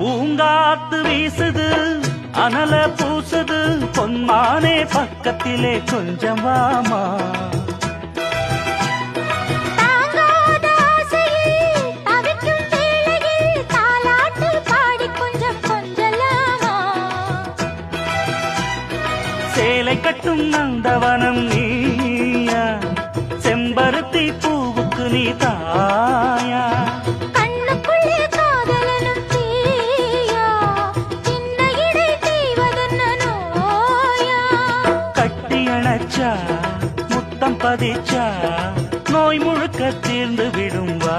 பூங்காத்து வீசுது அனல பூசுது பொன்மானே பக்கத்திலே கொஞ்சம் வாமா சேலை கட்டும் நந்தவனம் நீயா செம்பருத்தி பூவுக்கு நீ தாயா கண்ணுக்குள்ளே காதலனும் தீயா சின்ன இடை தீவதென்ன நோயா கட்டி அணைச்சா முத்தம் பதிச்சா நோய் முழுக்க தீர்ந்து விடும் வா